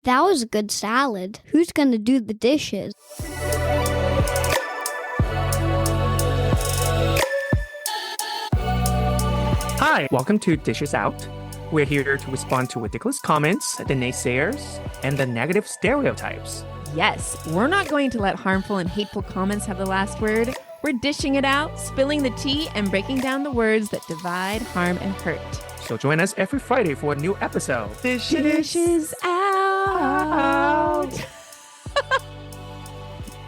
That was a good salad. Who's going to do the dishes? Hi, welcome to Dishes Out. We're here to respond to ridiculous comments, the naysayers, and the negative stereotypes. Yes, we're not going to let harmful and hateful comments have the last word. We're dishing it out, spilling the tea, and breaking down the words that divide, harm, and hurt. So join us every Friday for a new episode. Dishes out.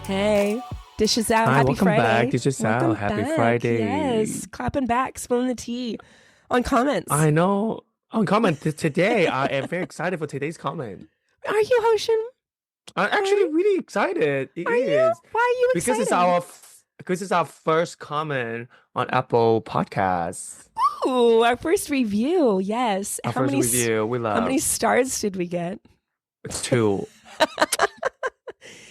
Hey, Dishes out. Hi, Happy welcome Friday. back. Dishes Welcome out. Happy back. Friday. Yes, clapping back, spilling the tea on comments. I know. On comment today, I am very excited for today's comment. Are you, Hoshin? I'm actually really excited. It Are is. you? Why are you excited? Because it's our first comment on Apple Podcasts. Ooh, our first review. Yes. Our first review. We love. How many stars did we get? It's 2.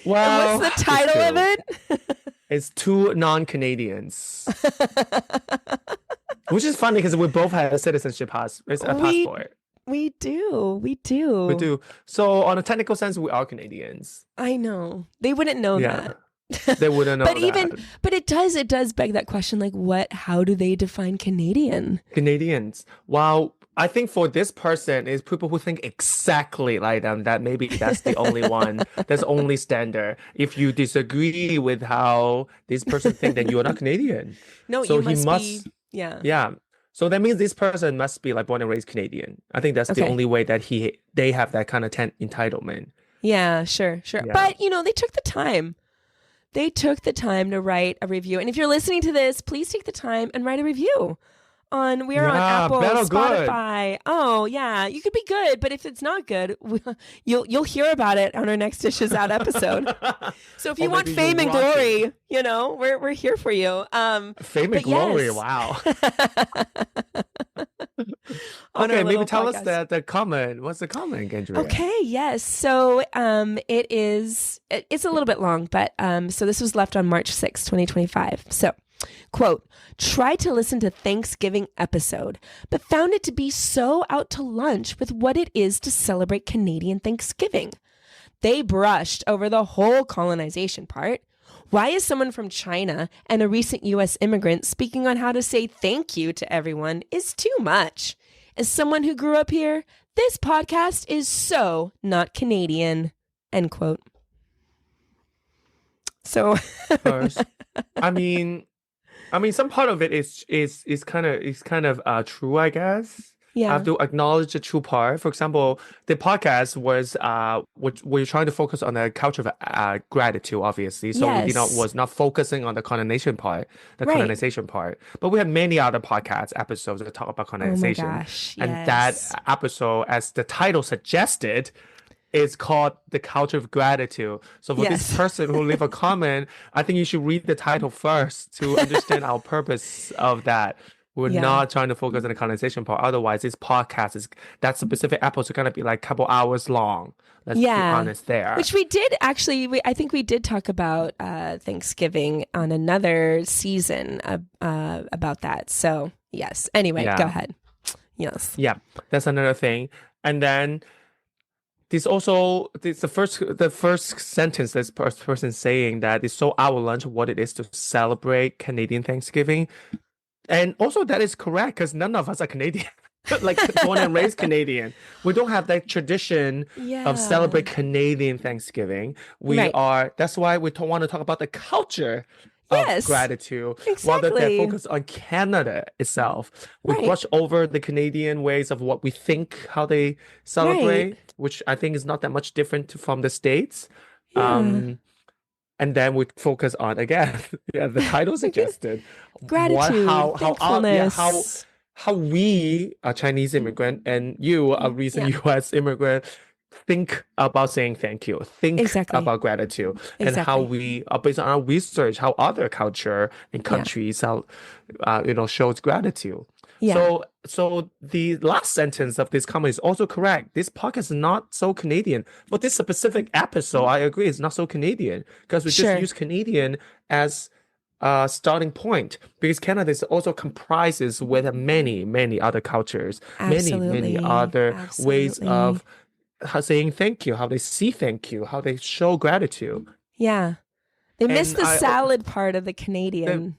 Well, and what's the title of it? It's 2 non-Canadians. Which is funny because we both have a citizenship passport. We do. So on a technical sense, we are Canadians. I know. They wouldn't know that. They wouldn't know but it does beg that question, like how do they define Canadian? Canadians. Well, I think for this person is people who think exactly like them, that maybe that's the only one. That's only standard. If you disagree with how this person thinks, then you are not Canadian. No, so he must be. Yeah. Yeah. So that means this person must be like born and raised Canadian. I think that's the only way that they have that kind of entitlement. Yeah, sure. Yeah. But, they took the time. They took the time to write a review. And if you're listening to this, please take the time and write a review. We are on Apple, Spotify. Good. Oh, yeah. You could be good, but if it's not good, you'll hear about it on our next Dishes Out episode. So if you want fame and glory, we're here for you. Fame and glory, yes. Wow. Okay, maybe tell us the comment. What's the comment, Andrea? Okay, yes. So it's a little bit long, but so this was left on March 6, 2025. So, quote, tried to listen to Thanksgiving episode, but found it to be so out to lunch with what it is to celebrate Canadian Thanksgiving. They brushed over the whole colonization part. Why is someone from China and a recent U.S. immigrant speaking on how to say thank you to everyone is too much? As someone who grew up here, this podcast is so not Canadian, end quote. So, first, I mean, some part of it is kind of true, I guess. Yeah. I have to acknowledge the true part. For example, the podcast was we're trying to focus on the culture of gratitude, obviously. So yes. was not focusing on the colonization part. But we have many other podcast episodes that talk about colonization. Oh my gosh, and that episode, as the title suggested, is called The Culture of Gratitude. So for this person who leave a comment, I think you should read the title first to understand our purpose of that. We're not trying to focus on the colonization part. Otherwise, this podcast that specific episode is going to be like a couple hours long. Let's be honest there. Which we did actually, I think we did talk about Thanksgiving on another season about that. So yes. Anyway, go ahead. Yes. Yeah, that's another thing. And then the first sentence this person saying that it's so out of lunch what it is to celebrate Canadian Thanksgiving. And also that is correct because none of us are Canadian, like born and raised Canadian. We don't have that tradition of celebrate Canadian Thanksgiving. That's why we don't want to talk about the culture of gratitude rather than focus on Canada itself. We brush over the Canadian ways of what we think, how they celebrate, which I think is not that much different from the States. And then we focus on, again, the title suggested, gratitude, thankfulness. How we, a Chinese immigrant, and you, a recent U.S. immigrant, think about saying thank you, about gratitude, and how we, based on our research, how other culture and countries, shows gratitude. Yeah. So the last sentence of this comment is also correct. This podcast is not so Canadian. For this specific episode, I agree, it's not so Canadian because we just use Canadian as a starting point because Canada is also comprises with many, many other cultures, many other ways of how saying thank you, how they see thank you, how they show gratitude. Yeah. They miss And the salad part of the they, Canadian.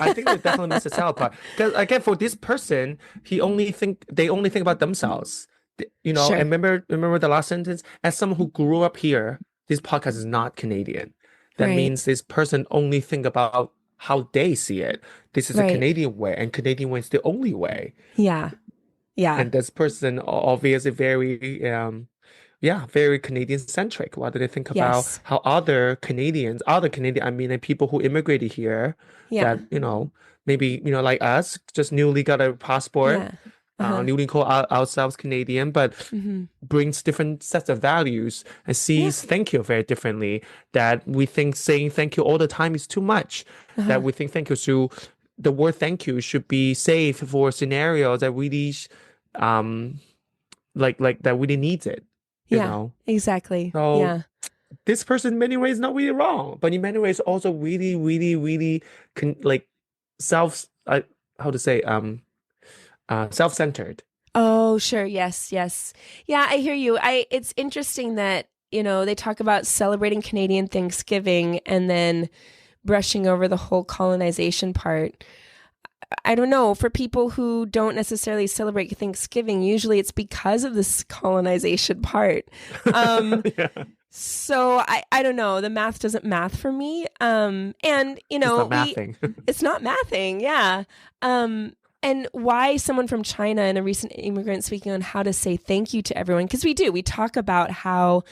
I think they definitely miss the salad part. Because again, for this person, they only think about themselves. Sure. And remember the last sentence? As someone who grew up here, this podcast is not Canadian. That Right. means this person only think about how they see it. This is a Right. Canadian way, and Canadian way is the only way. Yeah. Yeah. And this person obviously very Canadian centric. Why do they think about Yes. how I mean, like people who immigrated here Yeah. that, maybe, like us, just newly got a passport, Yeah. Uh-huh. newly call ourselves Canadian, but Mm-hmm. brings different sets of values and Yeah. sees thank you very differently. That we think saying thank you all the time is too much. Uh-huh. That we think the word thank you should be saved for scenarios that really like that really needs it. Yeah. Exactly. So Yeah. this person in many ways not really wrong, but in many ways also really, really, really self how to say self-centered. Oh, sure. Yes. Yes. Yeah, I hear you. It's interesting that, they talk about celebrating Canadian Thanksgiving and then brushing over the whole colonization part. I don't know, for people who don't necessarily celebrate Thanksgiving, usually it's because of this colonization part. Yeah. So I don't know. The math doesn't math for me. And It's not mathing. it's not mathing. Yeah. And why someone from China and a recent immigrant speaking on how to say thank you to everyone. Because we talk about how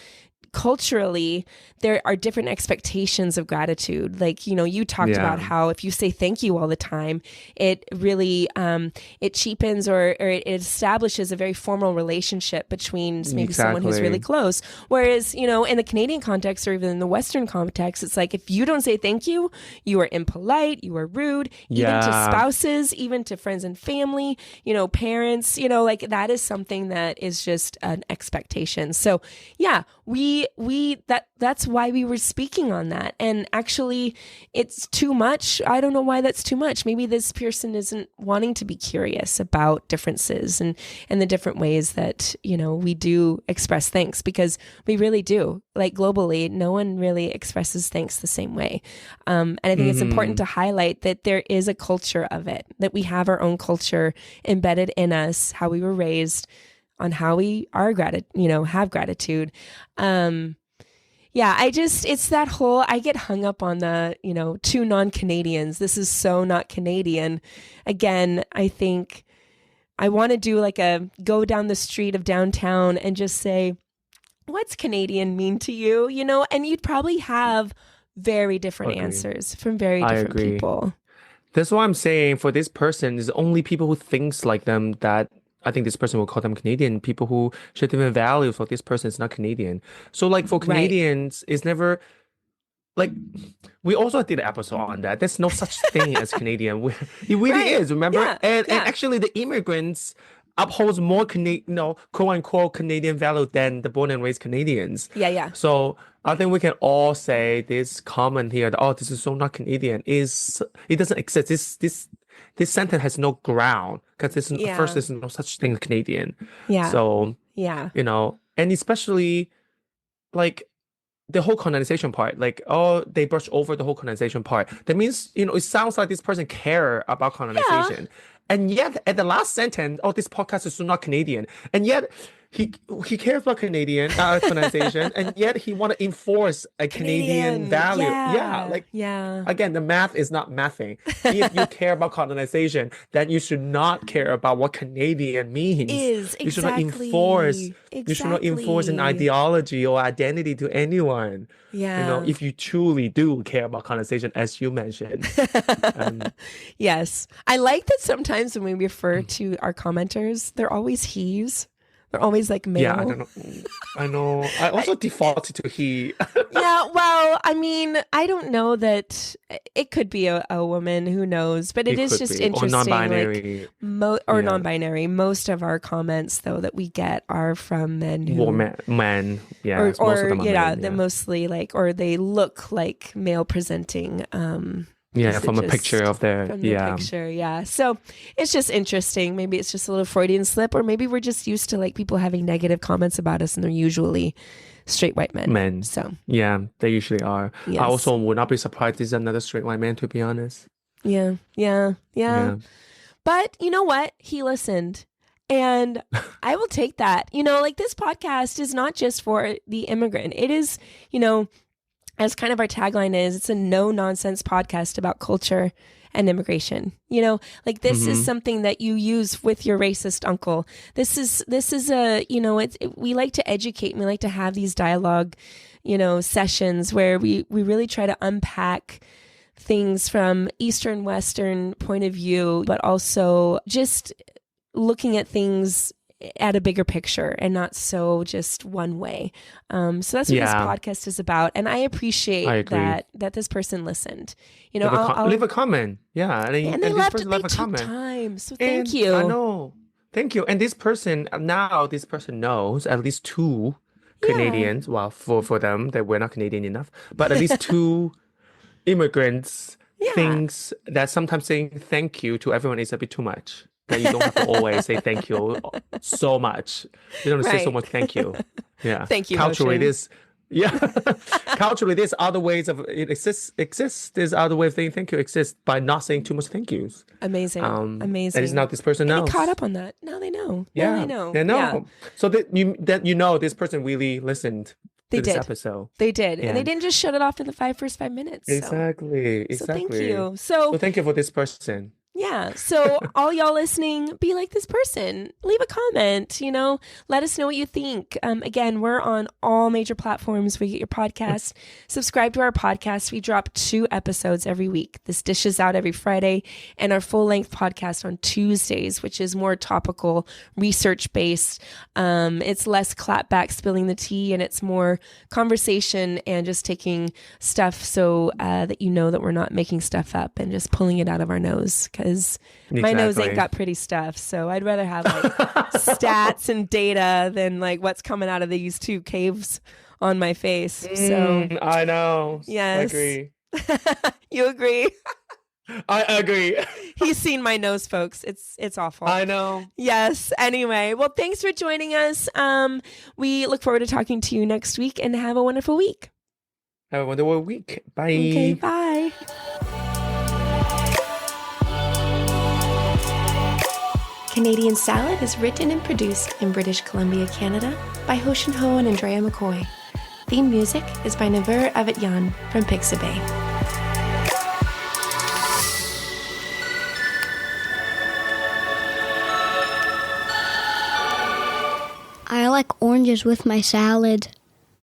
culturally there are different expectations of gratitude. Like, you talked about how if you say thank you all the time, it really it cheapens or it establishes a very formal relationship between maybe someone who's really close. Whereas, in the Canadian context or even in the Western context, it's like if you don't say thank you, you are impolite, you are rude, even to spouses, even to friends and family, parents, like that is something that is just an expectation. So yeah, that's why we were speaking on that. And actually it's too much. I don't know why that's too much. Maybe this person isn't wanting to be curious about differences and the different ways that, we do express thanks, because we really do. Like globally, no one really expresses thanks the same way. And I think it's important to highlight that there is a culture of it, that we have our own culture embedded in us, how we were raised, on how we are have gratitude. Yeah, it's that whole, I get hung up on the, two non-Canadians. This is so not Canadian. Again, I think I want to do like a go down the street of downtown and just say, what's Canadian mean to you? And you'd probably have very different answers from very different people. That's why I'm saying for this person, it's only people who thinks like them that I think this person will call them Canadian. People who share different values for this person is not Canadian. So like for Canadians, it's never like we also did an episode on that. There's no such thing as Canadian. It really is, remember? Yeah, and actually the immigrants upholds more quote unquote Canadian value than the born and raised Canadians. Yeah. So I think we can all say this comment here that this is so not Canadian. It doesn't exist. This sentence has no ground because there's no such thing as Canadian. Yeah. So and especially like the whole colonization part, like they brush over the whole colonization part. That means it sounds like this person care about colonization, and yet at the last sentence, this podcast is so not Canadian, and yet he cares about Canadian colonization, and yet he want to enforce a Canadian value. Again, the math is not mathing. If you care about colonization, then you should not care about what Canadian means. You should not enforce. You should not enforce an ideology or identity to anyone. If you truly do care about colonization, as you mentioned. Yes, I like that sometimes when we refer to our commenters, they're always he's. They're always like male. Yeah, I don't know. I know. I also defaulted to he. Yeah, well, I mean, I don't know that it could be a woman. Who knows? But it is just interesting. Or non-binary. Or non-binary. Most of our comments, though, that we get are from men who... men. Yeah. Or most of them are men, they're mostly like... Or they look like male-presenting Yeah, Is it from a just picture of their from the picture, yeah. So it's just interesting. Maybe it's just a little Freudian slip, or maybe we're just used to like people having negative comments about us, and they're usually straight white men. men. So Yeah, they usually are. I yes, also would not be surprised this is another straight white man, to be honest. yeah. Yeah. But you know what? He listened. And I will take that. You know, like this podcast is not just for the immigrant. It is, you know, as kind of our tagline is, it's a no nonsense podcast about culture and immigration. You know, like this is something that you use with your racist uncle. This is a, you know, we like to educate and we like to have these dialogue, you know, sessions where we really try to unpack things from Eastern, Western point of view, but also just looking at things at a bigger picture and not so just one way. So that's what this podcast is about. And I appreciate that this person listened. You know, I'll leave a comment. Yeah. And they left they took time. So thank you. I know. Thank you. And this person knows at least two Canadians. Well, for them, that we're not Canadian enough, but at least two immigrants thinks that sometimes saying thank you to everyone is a bit too much. That you don't have to always say thank you so much. You don't say so much thank you. Yeah. Thank you. Culturally, Motion. culturally, there's other ways of it exists. There's other way of saying thank you exists by not saying too much thank yous. Amazing. Amazing. And it's now this person knows. They caught up on that. Now they know. Yeah. Now they know. They know. Yeah. So that you know this person really listened to this episode. They did. And they didn't just shut it off in the first 5 minutes. Exactly. So thank you. So thank you for this person. Yeah. So all y'all listening, be like this person. Leave a comment, you know, let us know what you think. Again, we're on all major platforms where you get your podcasts. Subscribe to our podcast. We drop 2 episodes every week. This dishes out every Friday, and our full length podcast on Tuesdays, which is more topical, research based. It's less clapback spilling the tea, and it's more conversation and just taking stuff so that you know that we're not making stuff up and just pulling it out of our nose. Because my nose ain't got pretty stuff. So I'd rather have like stats and data than like what's coming out of these 2 caves on my face. So I know. Yes. I agree. You agree? I agree. He's seen my nose, folks. It's awful. I know. Yes. Anyway, well, thanks for joining us. We look forward to talking to you next week, and have a wonderful week. Have a wonderful week. Bye. Okay, bye. Canadian Salad is written and produced in British Columbia, Canada by Hoshin Ho and Andrea McCoy. Theme music is by Naver Avetyan from Pixabay. I like oranges with my salad.